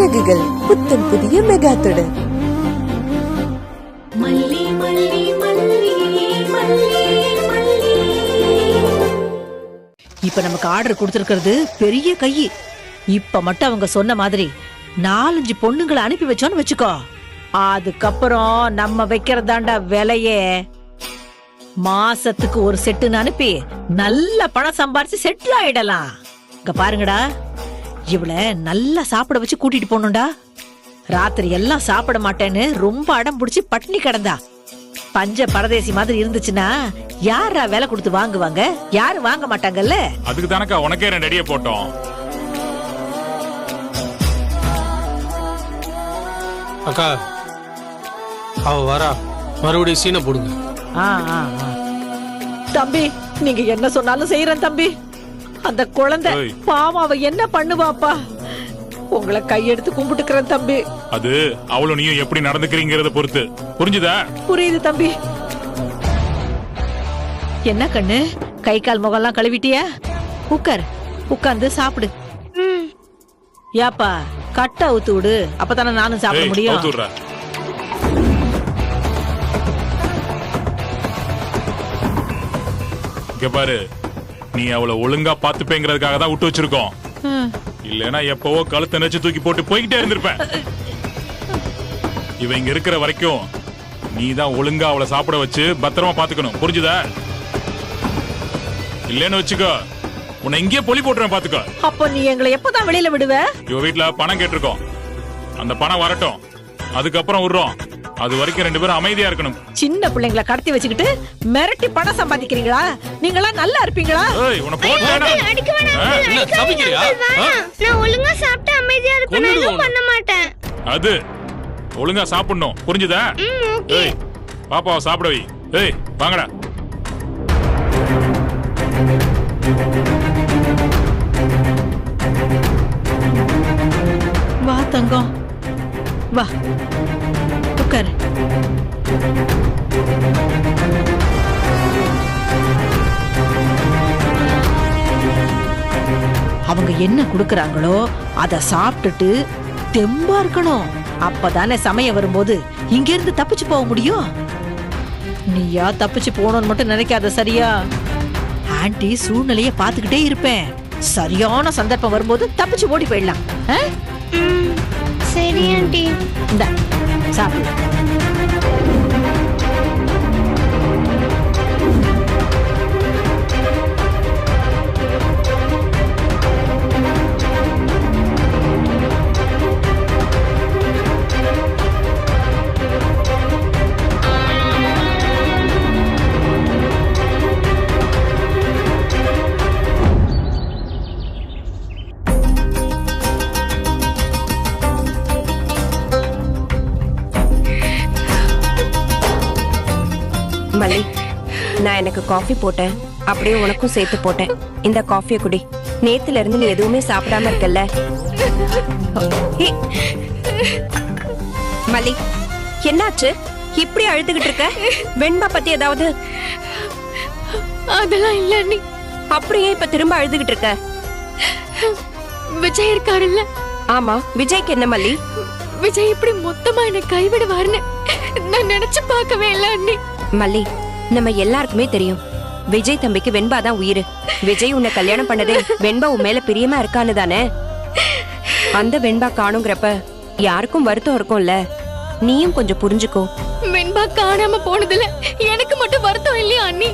அழகுகள் புத்தம் புதிய மெகா தொடர். இப்ப நமக்கு ஆர்டர் கொடுத்திருக்கிறது பெரிய கை. இப்ப மட்டும் அவங்க சொன்ன மாதிரி 4-5 பொண்ணுங்களை அனுப்பி வச்சோன்னு வச்சுக்கோ, அதுக்கப்புறம் நம்ம வைக்கிறதாண்டா விலையே. மாசத்துக்கு ஒரு செட்டுன்னு அனுப்பி நல்ல பணம் சம்பாரிச்சு செட்டில் ஆயிடலாம். இங்க பாருங்கடா, இவள நல்லா சாப்பிட வச்சு கூட்டிட்டு போகணும்டா. ராத்திரி எல்லாம் சாப்பிட மாட்டேன்னு ரொம்ப அடம் பிடிச்சி பட்டினி கிடந்தா. பஞ்ச பரதேசி மாதிரி இருந்துச்சுன்னா யாரா வேலை கொடுத்து வாங்குவாங்க? யாரும் வாங்க மாட்டாங்கல்ல. அதுக்கு தானக்கா உனக்கே 2 அடியை போட்டோம். அக்கா அவ வரா, மறுபடியும் சீனை போடுங்க. தம்பி, நீங்க என்ன சொன்னாலும் செய்யறேன் தம்பி. அந்த குழந்தை பாவம், அவ என்ன பண்ணுவாப்பா? உங்களை கையெடுத்து கும்பிட்டுக்கிறேன் தம்பி. அது அவளும் நீயும் எப்படி நடந்துக்கிறீங்கறத பொறுத்து. புரிஞ்சுதா? புரியுது தம்பி. என்ன கண்ணு, கை கால் முகம்லாம் கழுவிட்டியா? உட்கார்ந்து சாப்பிடு. ஏப்பா, கட்ட ஊத்து விடு, அப்பதானே நானும் சாப்பிட முடியும். இங்க பாரு, நீ அவளை ஒழுங்கா பாத்துப்பேங்கிறதுக்காக தான் விட்டு வச்சிருக்கோம். இல்லனா எப்பவோ கழுத்தை நெச்சு தூக்கி போட்டு போய்கிட்டே இருந்திருப்பேன். இவ இங்க இருக்கிற வரைக்கும் நீ தான் ஒழுங்கா அவளை சாப்பிட வச்சு பத்திரமா பாத்துக்கணும். புரிஞ்சுதா? இல்லன்னு வச்சுக்கோ, உன்னை இங்கே பொலி போட்டுறேன் பாத்துக்கோ. அப்போ நீ எங்களை எப்பதான் வெளியில விடுவ? இவ வீட்டுல பணம் கேட்டிருக்கோம், அந்த பணம் வரட்டும், அதுக்கப்புறம் விடுறோம். அது வரைக்கும் 2 பேரும் அமைதியா இருக்கணும். சின்ன பிள்ளைங்களை கடத்தி வச்சுக்கிட்டு மிரட்டி பணம் சம்பாதிக்கிறீங்களா? நீங்களா நல்லா இருப்பீங்களா? ஏய், உன்னை போடுறேனா? என்ன தப்பிக்கிறியா? நான் ஒழுங்கா சாப்பிட்டு அமைதியா இருப்பேன், நான் எதுவும் பண்ண மாட்டேன். அது ஒழுங்கா சாப்பிடணும். புரிஞ்சுதா? ஏய், பாப்பாவை சாப்பிட வை. ஏய், வாங்கடா. வா தங்கம், வா உட்காரு. அவங்க என்ன குடுக்கறாங்களோ அத சாப்பிட்டுட்டு தெம்பா இருக்கணும். அப்பதானே சமயம் வரும்போது இங்க இருந்து தப்பிச்சு போக முடியும். நீயா தப்பிச்சு போகணும்னு மட்டும் நினைக்காத, சரியா? ஆன்ட்டி சூழ்நிலைய பாத்துக்கிட்டே இருப்பேன். சரியான சந்தர்ப்பம் வரும்போது தப்பிச்சு ஓடி போயிடலாம். சரி ஆண்டி. இந்தா சாப்பிடு. மல்லி, நான் எனக்கு காஃபி போட்டேன், அப்படியே உனக்கும் சேர்த்து போட்டேன். இந்த காஃபியை குடி. நேத்துல இருந்து நீ எதுவுமே சாப்பிடாம இருக்கல்ல. மல்லி, என்னாச்சு? இப்படி அழுதுகிட்டு இருக்க? வெண்பா பத்தி ஏதாவது? அதெல்லாம் இல்ல அண்ணி. அப்படியே இப்ப திரும்ப அழுதுகிட்டு இருக்க? விஜய் இருக்காருல்ல? ஆமா, விஜய்க்கு என்ன மல்லி? விஜய் இப்படி மொத்தமா என்ன கைவிடுவாருன்னு நான் நினைச்சு பார்க்கவே இல்ல அண்ணி. மல்லி, நம்ம எல்லாருக்குமே தெரியும் விஜய் தம்பிக்கு வெண்பா தான் உயிர். விஜய் உன்னை கல்யாணம் பண்ணதே வெண்பா உன் மேல பிரியமா இருக்கான்னு தானே. அந்த வெண்பா காணுங்கிறப்ப யாருக்கும் வருத்தம் இருக்கும்ல. நீயும் கொஞ்சம் புரிஞ்சுக்கோ. வெண்பா காணாம போனதுல எனக்கு மட்டும் வருத்தம் இல்லையா அண்ணி?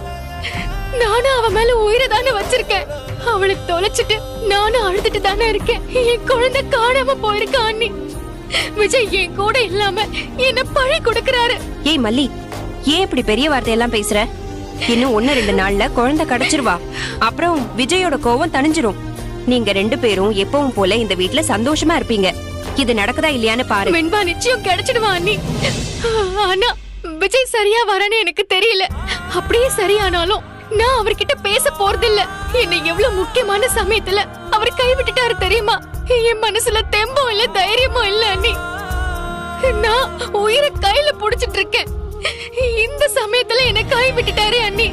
நானும் அவ மேல உயிரை தானே வச்சிருக்கேன். அவளை தொலைச்சிட்டு நானும் அழுதுட்டு தானே இருக்கேன். என் குழந்தை காணாம போயிருக்கா அண்ணி. விஜய் என் கூட இல்லாம என்ன பழி கொடுக்கறாரு. ஏய் மல்லி, ஏன் இப்படி பெரிய வார்த்தையெல்லாம் பேசுற? இன்னும் 1-2 நாள்ல குழந்தை கிடைச்சிருவா. அப்புறம் விஜயோட கோவம் தணிஞ்சிரும். நீங்க 2 பேரும் எப்பவும் போல இந்த வீட்ல சந்தோஷமா இருப்பீங்க. இது நடக்குதா இல்லையான்னு பாரு. வெண்பா நிச்சயம் கிடைச்சிடுவா அண்ணி. ஆனா விஜய் சரியா வரன்னு எனக்கு தெரியல. அப்படியே சரியானாலும் நான் அவர்கிட்ட பேச போறதில்ல. என்ன எவ்வளவு முக்கியமான சமயத்துல அவர் கைவிட்டுட்டாரு தெரியுமா? என் மனசுல தெம்பும் இல்ல, தைரியமும் இல்ல அண்ணி. நான் உயிரை கையில புடிச்சிட்டு இருக்கேன். இந்த சமயத்துல என்ன கை விட்டுட்டாரு அண்ணி.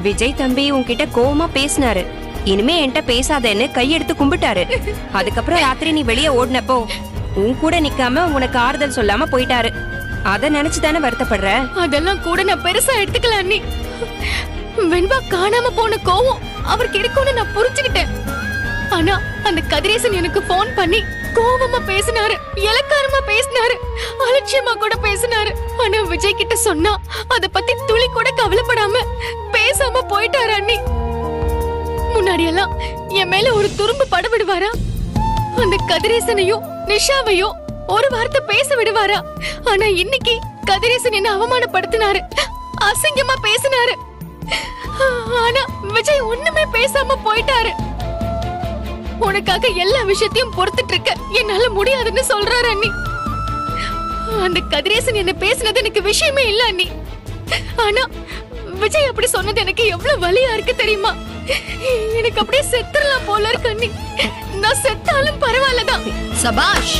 விஜய் தம்பி உன்கிட்ட கோவமா பேசினாரு. இனிமே என்கிட்ட பேசாதேன்னு கையெடுத்து கும்பிட்டாரு. அதுக்கப்புறம் ராத்திரி நீ வெளியே ஓடினப்போ உன் கூட நிக்காம உனக்கு ஆறுதல் சொல்லாம போயிட்டாரு. அத நினைச்சு தானே வருத்தப்படுற? அதெல்லாம் கூட நான் பெருசா எடுத்துக்கல அண்ணி. வெண்பா காணாம போன கோவம் அவருக்கு இருக்கும்னு நான் புரிஞ்சுக்கிட்டேன். ஆனா அந்த கதிரேசன் எனக்கு போன் பண்ணி கோவமா பேசினாரு, இலக்காரமா பேசினாரு, அலட்சியமா கூட பேசினாரு. ஆனா விஜய் கிட்ட சொன்னா அத பத்தி துளி கூட கவலைப்படாம பேசாம போயிட்டாரு அண்ணி. முன்னாடி எல்லாம் என் மேல ஒரு துரும்பு பட விடுவாரா? அந்த கதிரேசனையும் நிஷாவையும் ஒரு வார்த்தை பேச விடுவாரா? ஆனா இன்னைக்கு கதிரேசன் என்ன அவமானப்படுத்தினாரு, அசிங்கமா பேசினாரு. ஆனா விஜய் ஒண்ணுமே பேசாம போயிட்டாரு. உனக்காக எல்லா விஷயத்தையும் பொறுத்துட்டு இருக்க என்னால முடியாதுன்னு சொல்றாரு அண்ணி. அந்த கதிரேசன் என்ன பேசினது எனக்கு விஷயமே இல்ல அண்ணி. ஆனா விஜய் அப்படி சொன்னது எனக்கு எவ்வளவு வலியா இருக்கு தெரியுமா? எனக்கு அப்படியே செத்துறலாம் போல இருக்கு அண்ணி. நான் செத்தாலும் பரவாயில்லதான். சபாஷ்.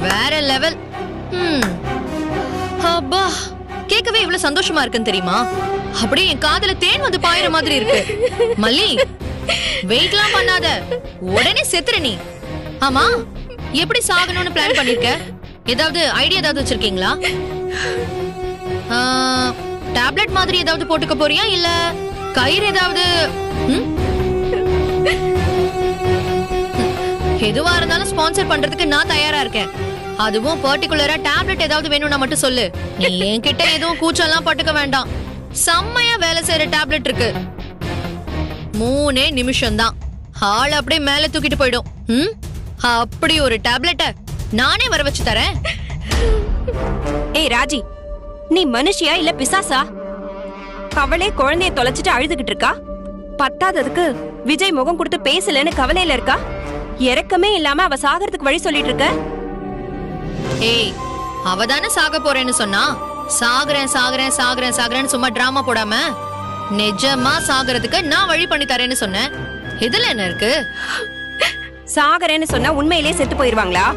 வேற லெவல். அப்பா, கேட்கவே இவ்வளவு சந்தோஷமா இருக்குன்னு தெரியுமா? அப்படியே என் காதுல தேன் வந்து பாயிற மாதிரி இருக்கு. மல்லி, வெயிட்லாம் பண்ணாத, உடனே செத்துற நீ. ஆமா, எப்படி சாகணும்னு பிளான் பண்ணிருக்க? ஏதாவது ஐடியா ஏதாவது வச்சிருக்கீங்களா? டேப்லெட் மாதிரி ஏதாவது போட்டுக்க போறியா இல்ல கயிறு ஏதாவது? எதுவா இருந்தாலும் ஸ்பான்சர் பண்றதுக்கு நான் தயாரா இருக்கேன். அதுவும் பர்டிகுலரா டேப்லெட் ஏதாவது வேணும்னா மட்டும் சொல்லு. நீ என்கிட்ட எதுவும் கூச்சலாம் பட்டுக்க வேண்டாம். செம்மையா வேலை செய்யற டேப்லெட் இருக்கு. 3 நிமிஷம் தான் ஆள் அப்படியே மேல தூக்கிட்டு போயிடும். அப்படி ஒரு டேப்லெட்ட நானே வர வச்சு தரேன். ஏய் ராஜி, நீ மனுஷியா இல்ல பிசாசா? அவளே குழந்தைய தொலைச்சிட்டு அழுதுகிட்டு இருக்கா. பத்தாததுக்கு விஜய் முகம் கொடுத்து பேசலன்னு கவலையில இருக்கா. இறக்கமே இல்லாம அவ சாகிறதுக்கு வழி சொல்லிட்டு இருக்க. ஏய், அவதானே சாக போறேன்னு சொன்னா? சாகுறேன் சாகுறேன் சாகுறேன் சாகுறேன்னு சும்மா டிராமா போடாம நிஜமா சாகுறதுக்கு நான் வழி பண்ணி தரேன்னு சொன்னேன். இதுல என்ன இருக்கு? சாகரேன்னு சொன்னா உண்மையிலேயே செத்து போயிருவாங்களா?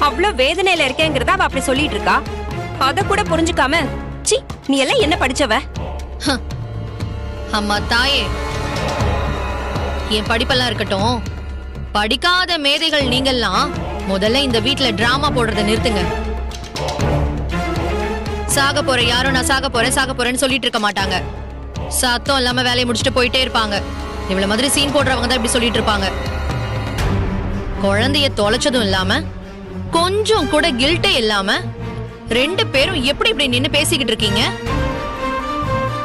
அவ்வளவு வேதனையில இருக்கேங்கிறத அவ அப்படி சொல்லிட்டு இருக்கா. அத கூட புரிஞ்சுக்காம சி, நீ எல்லாம் என்ன படிச்சவ? அம்மா தாயே, என் படிப்பெல்லாம் இருக்கட்டும், படிக்காத மேதைகள் நீங்கெல்லாம் முதல்ல இந்த வீட்ல டிராமா போடுறத நிறுத்துங்க. சாக போற யாரும் நான் சாக போறேன் சாக போறேன்னு சொல்லிட்டு இருக்க மாட்டாங்க. சத்தம் இல்லாம வேலையை முடிச்சுட்டு போயிட்டே இருப்பாங்க. இவ்வளவு மாதிரி சீன் போடுறவங்க தான் இப்படி சொல்லிட்டு இருப்பாங்க. குழந்தைய தொலைச்சதும் இல்லாம கொஞ்சம் கூட கில்ட்டே இல்லாம 2 பேரும் எப்படி இப்படி நின்னு பேசிக்கிட்டு இருக்கீங்க?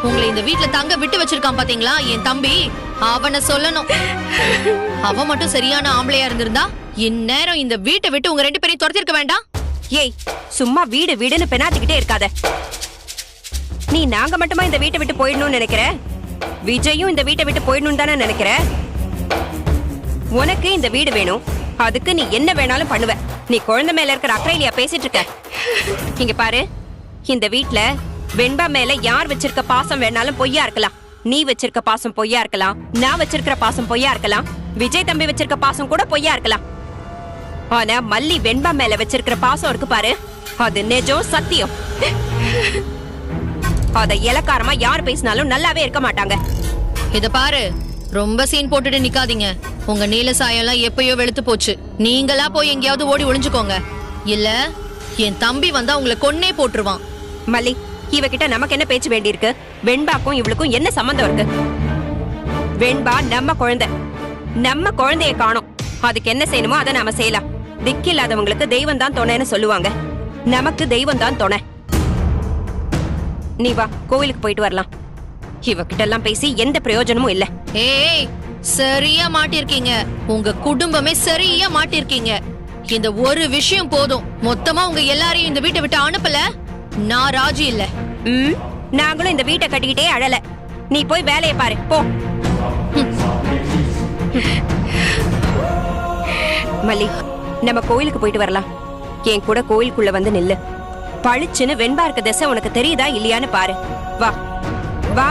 உங்களை இந்த வீட்ல தங்க விட்டு வச்சிருக்கான் பாத்தீங்களா என் தம்பி, அவனை சொல்லணும். அவன் மட்டும் சரியான ஆம்பளையா இருந்திருந்தா இந்நேரம் இந்த வீட்டை விட்டு உங்க 2 பேரையும் துரத்திருக்க வேண்டாம். ஏய், சும்மா வீடு வீடுன்னு பெனாத்திக்கிட்டே இருக்காத. நீ நாங்க மட்டுமா இந்த வீட்டை விட்டு போயிடணும்னு நினைக்கிற? விஜயும் இந்த வீட்டை விட்டு போயிடணும் தானே நினைக்கிற? உனக்கு இந்த வீடு வேணும், அதுக்கு நீ என்ன வேணாலும் பண்ணுவ. நீ குழந்தை மேல இருக்கிற அக்கறையிலையா பேசிட்டு இருக்க? இங்க பாரு, இந்த வீட்ல வெண்பா மேல யார் வச்சிருக்க பாசம் வேணாலும் பொய்யா இருக்கலாம். நீ வச்சிருக்க பாசம் பொய்யா இருக்கலாம், நான் வச்சிருக்கிற பாசம் பொய்யா இருக்கலாம், விஜய் தம்பி வச்சிருக்க பாசம் கூட பொய்யா இருக்கலாம். ஆனா மல்லி வெண்பா மேல வச்சிருக்கிற பாசம் இருக்கு பாரு, அது நிஜம், சத்தியம். அத இலக்காரமா யார் பேசினாலும் நல்லாவே இருக்க மாட்டாங்க. இத பாரு, ரொம்ப சீன் போட்டுட்டு நிக்காதீங்க. உங்க நீல சாயம்லாம் எப்பயோ வெளுத்து போச்சு. நீங்களா போய் எங்கேயாவது ஓடி ஒளிஞ்சுக்கோங்க. இல்ல என் தம்பி வந்தா உங்களை கொன்னே போட்டுருவான். மல்லி, இவகிட்ட நமக்கு என்ன பேச்சு வேண்டி இருக்கு? வெண்பாக்கும் இவளுக்கும் என்ன சம்பந்தம் இருக்கு? வெண்பா நம்ம குழந்தை, நம்ம குழந்தைய காணோம். அதுக்கு என்ன செய்யணுமோ அதை நாம செய்யலாம். திக்கில்லாதவங்களுக்கு தெய்வம் தான் துணைன்னு சொல்லுவாங்க. நமக்கு தெய்வம் தான் துணை. நீ வா, கோவிலுக்கு போயிட்டு வரலாம். இவகிட்ட எல்லாம் பேசி எந்த பிரயோஜனமும் இல்ல. ஏய், சரியா மாட்டிருக்கீங்க. உங்க குடும்பமே சரியா மாட்டிருக்கீங்க. இந்த ஒரு விஷயம் போதும், மொத்தமா உங்க எல்லாரையும் இந்த வீட்டை விட்டு அனுப்பல நான் ராஜி இல்ல. நாங்களும் இந்த வீட்டை கட்டிக்கிட்டே அழல. நீ போய் வேலையை பாரு, போ. மல்லி, நம்ம கோயிலுக்கு போயிட்டு வரலாம். என் கூட கோயிலுக்குள்ள வந்து நில்லு. பளிச்சுன்னு வெண்பா இருக்க திசை உனக்கு தெரியுதா இல்லையான்னு பாரு. வா வா.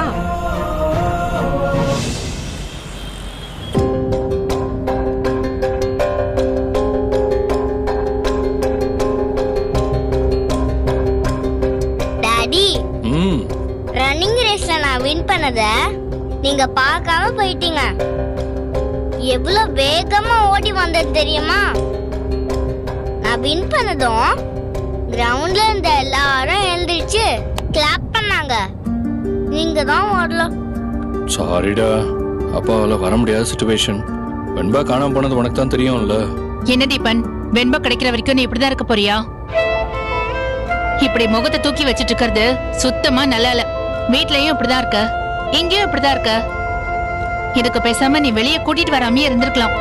டாடி, ரன்னிங் ரேஸ்ல நான் வின் பண்ணத நீங்க பார்க்காம போயிட்டீங்க. எவ்வளவு வேகமா ஓடி வந்தது தெரியுமா? நான் வின் பண்ணதும் கிரவுண்ட்ல இருந்த எல்லாரும் எழுந்திருச்சு கிளாப் பண்ணாங்க. நீங்க தான் ஓடல. சாரிடா, அப்பாவால வர முடியாத சிச்சுவேஷன். வெண்பா காணாம போனது உனக்கு தான் தெரியும்ல. என்ன தீபன், வெண்பா கிடைக்கிற வரைக்கும் நீ இப்படிதான் இருக்க போறியா? இப்படி முகத்தை தூக்கி வச்சிட்டு இருக்கிறது சுத்தமா நல்லா இல்ல. வீட்லயும் இப்படிதான் இருக்க, இங்கேயும் இப்படிதான் இருக்க. இதுக்கு பேசாம நீ வெளியே கூட்டிட்டு வராமே இருந்திருக்கலாம்.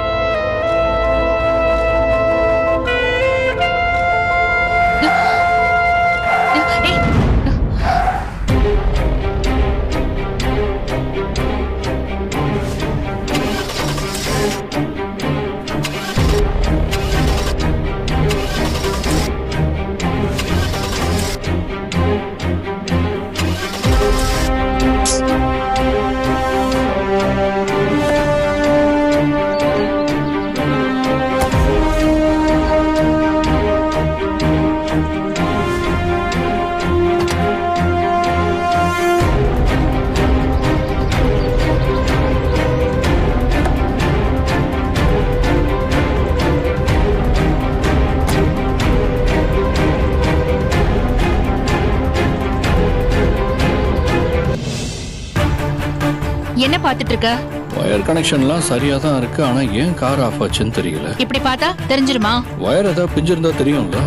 என்ன பாத்துட்டு இருக்க? வயர் கனெக்ஷன்லாம் சரியா தான் இருக்கு, ஆனா ஏன் கார் ஆஃப் ஆச்சுன்னு தெரியல. இப்படி பார்த்தா தெரிஞ்சிருமா? வயர் ஏதாவது பிஞ்சிருந்தா தெரியும்ல.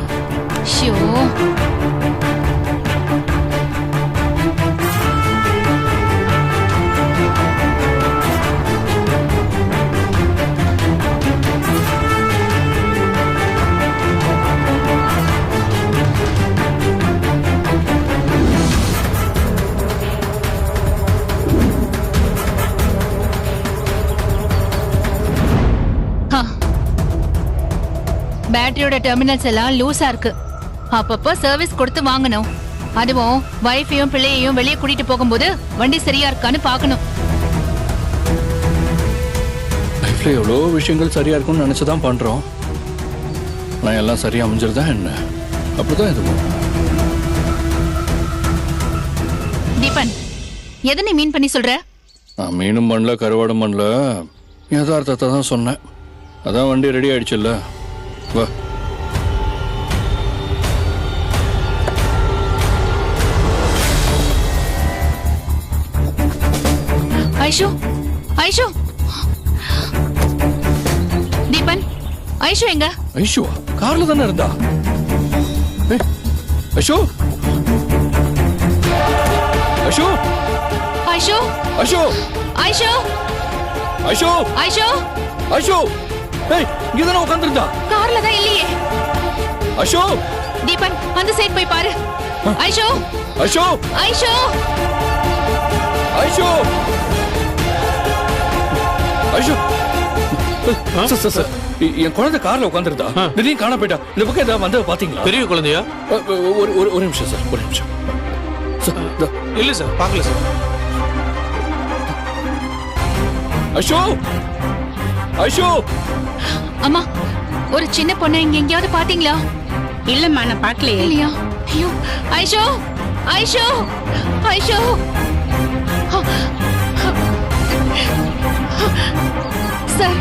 ஷோ, பேட்டரியோட டெர்மினல்ஸ் எல்லாம் லூஸா இருக்கு. அப்பப்போ சர்வீஸ் கொடுத்து வாங்கணும். அதுவும் வைஃபையும் பிள்ளையையும் வெளியே கூட்டிட்டு போகும்போது வண்டி சரியா இருக்கான்னு பாக்கணும். லைஃப்ல எவ்வளோ விஷயங்கள் சரியா இருக்கும்னு நினைச்சுதான் பண்றோம். நான் எல்லாம் சரியா அமைஞ்சிருதா என்ன? அப்படிதான் இதுவும். தீபன், எதை நீ மீன் பண்ணி சொல்ற? நான் மீனும் பண்ணல, கருவாடும் பண்ணல, யதார்த்தத்தை தான் சொன்னேன். அதான் வண்டி ரெடி ஆயிடுச்சுல்ல. வா. ஐஷு, ஐஷு, தீபன், ஐஷு எங்க? ஐஷுவா? கார்ல தானே இருந்தா. ஏய், ஐஷு, ஐஷு, ஐஷு, ஐஷு, ஐஷு, ஐஷு, ஐஷு, ஐஷு, ஏய், இங்க தானே உட்கார்ந்திருந்தா. கார்ல தான் இல்லையே. ஐஷு, தீபன், அந்த சைடு போய் பாரு. Aishu, Aishu, Aishu, Aishu, Aishu. Sir, sir, sir, என் குழந்தை கார்ல உட்கார்ந்திருந்தா. திடீர்னு காண போயிட்டா. இந்த பக்கம் ஏதாவது வந்தா பாத்தீங்களா? பெரிய குழந்தையா? ஒரு நிமிஷம் சார், ஒரு நிமிஷம். சார், இதோ. இல்ல சார், பார்க்கல சார். ஐஷு, ஐஷு. அம்மா, ஒரு சின்ன பொண்ணு இங்க எங்கேயாவது பாத்தீங்களா? இல்லம்மா, நான் பார்க்கலையே. இல்லையா? ஐயோ, ஐஷோ, ஐஷோ, ஐஷோ. சார்,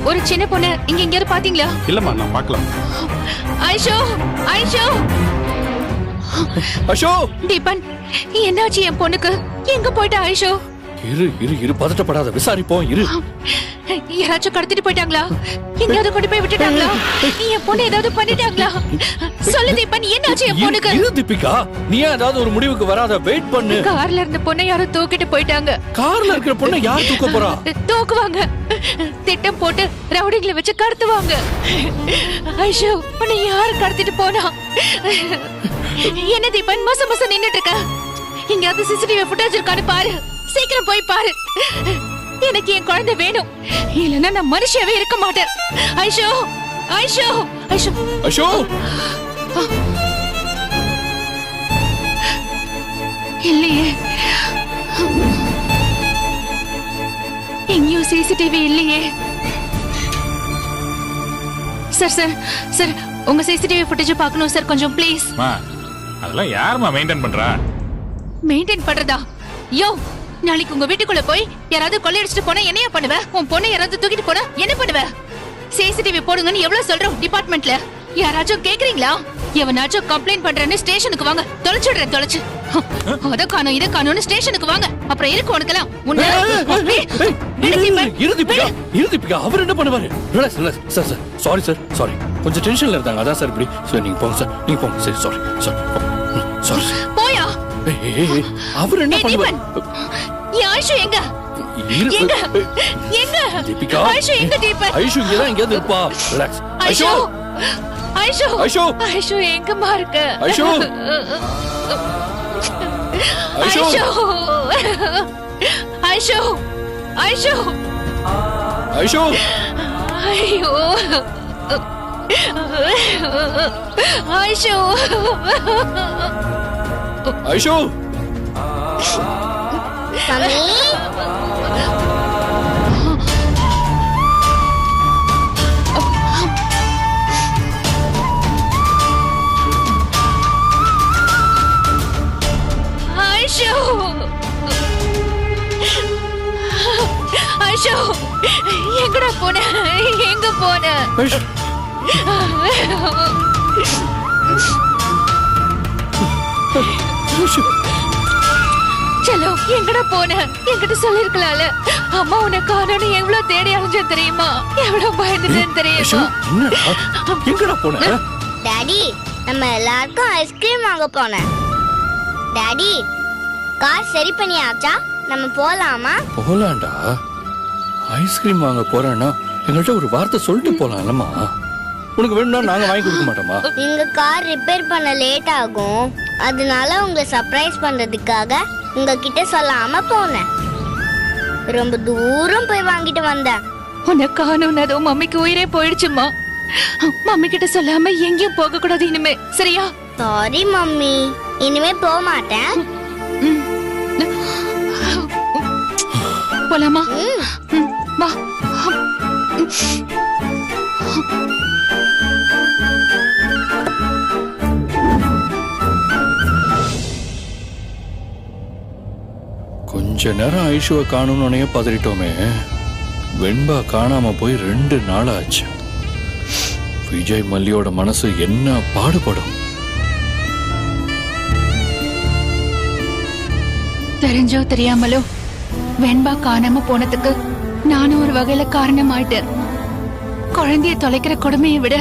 ஒரு சின்ன பொண்ணு இங்க எங்கேயாவது பாத்தீங்களா? இல்லம்மா, நான் பார்க்கல. ஐஷோ, ஐஷோ, ஐஷு. தீபன், என்னாச்சு என் பொண்ணுக்கு? எங்க போயிட்டா ஐஷோ? இரு இரு இரு, பதட்டப்படாத, விசாரிப்போம், இரு. யாராச்சும் கடத்திட்டு போயிட்டாங்களா? எங்கயாவது கொண்டு போய் விட்டுட்டாங்களா? என் பொண்ணு ஏதாவது பண்ணிட்டாங்களா? சொல்லு தீபன், என்னாச்சு என் பொண்ணுக்கு? இரு தீபிகா, நீ ஏதாவது ஒரு முடிவுக்கு வராத, வெயிட் பண்ணு. கார்ல இருந்த பொண்ணை யாரும் தூக்கிட்டு போயிட்டாங்க. கார்ல இருக்கிற பொண்ணை யார் தூக்க போறா? தூக்குவாங்க. திட்டம் போட்டு ரவுடிங்களை வச்சு கடத்துவாங்க. ஐஷோ, உன்னை யாரு கடத்திட்டு போனா? என்ன தீபன் மச மச நின்னுட்டு இருக்க? எங்கயாவது சிசிடிவி ஃபுட்டேஜ் இருக்கான்னு பாரு. சீக்கிரம் போய் பாரு. எனக்கு என் குழந்தை வேணும், இல்லைன்னா நான் மனுஷியாவே இருக்க மாட்டேன். ஐஷோ, ஐஷோ, ஐஷோ, ஐஷு. இல்லையே, எங்கேயும் சிசிடிவி இல்லையே. சார், சார், சார், உங்க சிசிடிவி ஃபுட்டேஜ் பார்க்கணும் சார், கொஞ்சம் ப்ளீஸ். அதெல்லாம் யாருமா மெயின்டைன் பண்றா? மெயின்டைன் பண்றதா? யோ, நாளைக்கு உங்க வீட்டுக்குள்ள போய் யாராவது கொள்ளையடிச்சிட்டு போனா என்னையா பண்ணுவ? உன் பொண்ணை யாராவது தூக்கிட்டு போனா என்ன பண்ணுவ? சிசிடிவி போடுங்கன்னு எவ்வளவு சொல்றோம் டிபார்ட்மெண்ட்ல. யாராச்சும் கேக்குறீங்களா? எவனாச்சும் கம்ப்ளைண்ட் பண்றேன்னு ஸ்டேஷனுக்கு வாங்க. தொலைச்சிடுறேன் தொலைச்சு. அத காணோம் இத காணோம்னு ஸ்டேஷனுக்கு வாங்க. அப்புறம் இருக்கு உனக்கெல்லாம். அவர் என்ன பண்ணுவாரு? சார் சாரி சார் சாரி, கொஞ்சம் டென்ஷன்ல இருந்தாங்க அதான் சார் இப்படி. சார் நீங்க போங்க சார், நீங்க போங்க. சரி சாரி சாரி சாரி. போயா? அவர் என்ன பண்ணுவாரு? ஆயிஷு எங்க? எங்க எங்க ஆயிஷு எங்க? தீபன் ஆயிஷு இங்க தான் எங்கேயாவது இருப்பா. ரிலாக்ஸ். ஆயிஷு ஆயிஷு ஆயிஷு ஆயிஷு எங்கம்மா இருக்க? ஆயிஷு ஆயிஷு ஆயிஷு ஆயிஷு ஆயிஷு ஐயோ ஆயிஷு ஆயிஷு மம்மி ஆயிஷு ஆயிஷு எங்கடா போன? எங்க போன? செல்லோ எங்கடா போன? என்கிட்ட சொல்லிருக்கலாம்ல. அம்மா உன்னை காணோன்னு எவ்வளவு தேடி அலைஞ்ச தெரியுமா? எவ்வளவு பயந்துட்டேன்னு தெரியுமா? எங்கடா போன? டாடி நம்ம எல்லாருக்கும் ஐஸ்கிரீம் வாங்க போனேன். டாடி கார் சரி பண்ணியாச்சா? நம்ம போலாமா? போலாண்டா. ஐஸ்கிரீம் வாங்க போறேன்னா எங்கள்கிட்ட ஒரு வார்த்தை சொல்லிட்டு போலாம்லம்மா. உனக்கு வேணும்னா நாங்க வாங்கி கொடுக்க மாட்டோமா? எங்க கார் ரிப்பேர் பண்ண லேட் ஆகும், அதனால உங்களை சர்ப்ரைஸ் பண்றதுக்காக உங்ககிட்ட சொல்லாம போனேன். ரொம்ப தூரம் போய் வாங்கிட்டு வந்தேன். உன்னை காணோன்னதும் மம்மிக்கு உயிரே போயிடுச்சுமா. மம்மி கிட்ட சொல்லாம எங்கேயும் போக கூடாது இனிமே, சரியா? சாரி மம்மி, இனிமே போக மாட்டேன். போலாமா? வா. கொஞ்ச நேரம் ஐஷுவை காணும்னே பதறிட்டோமே. வெண்பா காணாம போய் 2 நாள் ஆச்சு. விஜய் மல்லியோட மனசு என்ன பாடுபடும்? தெரிஞ்சோ தெரியாமலோ வெண்பா காணாம போனதுக்கு நானும் ஒரு வகையில காரணம் ஆயிட்டேன். குழந்தைய தொலைக்கிற கொடுமையை விட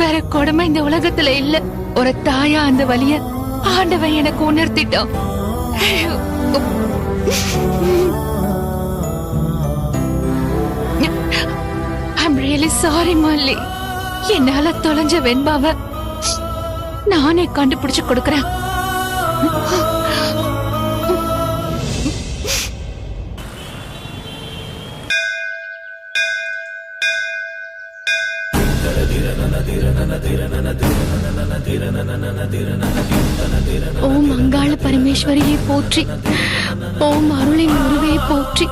வேற கொடுமை இந்த உலகத்துல இல்ல. ஒரு தாயா அந்த வலிய ஆண்டவன் எனக்கு உணர்த்திட்டான். I'm really sorry மல்லி. என்னால தொலைஞ்ச வெண்பாவ நானே கண்டுபிடிச்சு கொடுக்கறேன். ஓம் அங்காள பரமேஸ்வரியை போற்றி, ஓம் அருளின் உருவை போற்றி,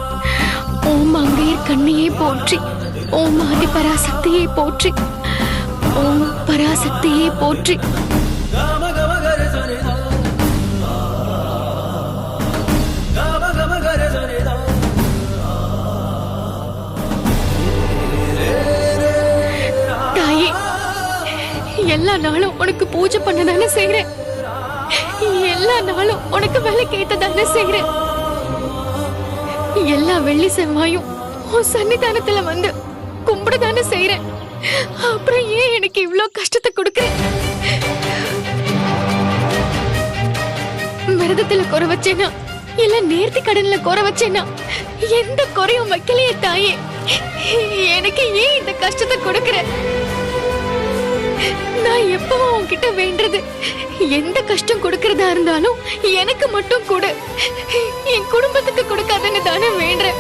ஓம் அங்கையர் கண்ணியை போற்றி, ஓம் ஆதி பராசக்தியை போற்றி, ஓம் பராசக்தியை போற்றி. தாயே, எல்லா நாளும் உனக்கு பூஜை பண்ணதானே செய்றேன். எல்லா நாளும் உனக்கு வேலை கேட்டதானே செய்றேன். எல்லா வெள்ளி செவ்வாயும் உன் சன்னிதானத்துல வந்து கும்பிடதானே செய்றேன். அப்புறம் ஏன் எனக்கு இவ்ளோ கஷ்டத்தை கொடுக்கற? விரதத்துல குறை வச்சேனா இல்ல நேர்த்தி கடன்ல குறை வச்சேனா? எந்த குறையும் வைக்கலையே தாயே. எனக்கு ஏன் இந்த கஷ்டத்தை கொடுக்கற? நான் எப்பவும் உன்கிட்ட வேண்டது, எந்த கஷ்டம் கொடுக்கறதா இருந்தாலும் எனக்கு மட்டும் கொடு, என் குடும்பத்துக்கு கொடுக்காதன்னு தானே வேண்டேன்.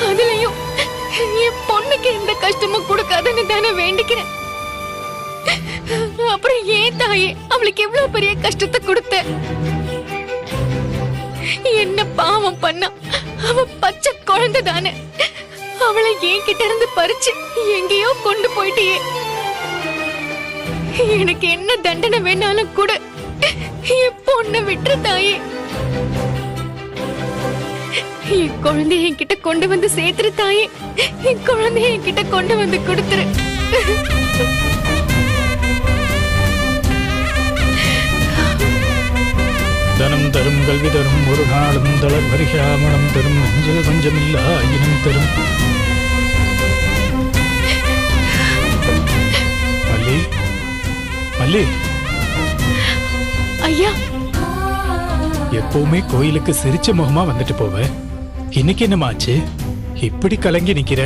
அதுலயும் என் பொண்ணுக்கு எந்த கஷ்டமும் கொடுக்காதன்னு தானே வேண்டிக்கிறேன். அப்புறம் ஏன் தாயே அவளுக்கு எவ்வளவு பெரிய கஷ்டத்தை கொடுத்த? என்ன பாவம் பண்ணா? அவ பச்சை குழந்தை தானே. அவளை என்கிட்ட இருந்து பறிச்சு எங்கேயோ கொண்டு போயிட்டியே. எனக்கு என்ன தண்டனை வேணாலும் கூட என் பொண்ணை விட்டுரு தாயே. என் குழந்தைய என்கிட்ட கொண்டு வந்து சேர்த்துரு தாயே. என் குழந்தைய என்கிட்ட கொண்டு வந்து கொடுத்துரு. தனம் தரும் கல்வி தரும் ஒரு நாளும் தளர் வருகாமணம் தரும் அஞ்சல் பஞ்சமில்லா இனம் தரும். மல்லி மல்லி, ஐயா எப்பவுமே கோயிலுக்கு சிரிச்ச முகமா வந்துட்டு போவ, இன்னைக்கு என்னமாச்சு இப்படி கலங்கி நிக்கிற?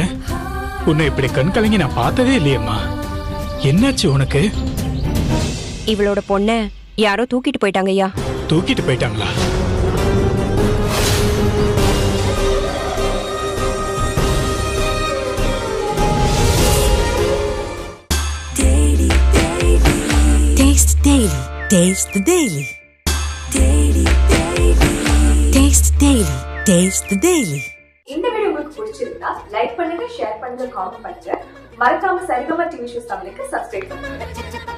உன்னை இப்படி கண் கலங்கி நான் பார்த்ததே இல்லையம்மா. என்னாச்சு உனக்கு? இவளோட பொண்ண யாரோ தூக்கிட்டு போயிட்டாங்க ஐயா. தூக்கிட்டு போயிட்டாங்களா? Taste Daily. Taste the Daily. Taste Daily. Taste the Daily. இந்த வீடியோ உங்களுக்கு பிடிச்சிருந்தா லைக் பண்ணுங்க, ஷேர் பண்ணுங்க, காமெண்ட் பண்ணுங்க. மறக்காம சரிகமா டிவி ஷோஸ் தமிழுக்கு சப்ஸ்கிரைப் பண்ணுங்க.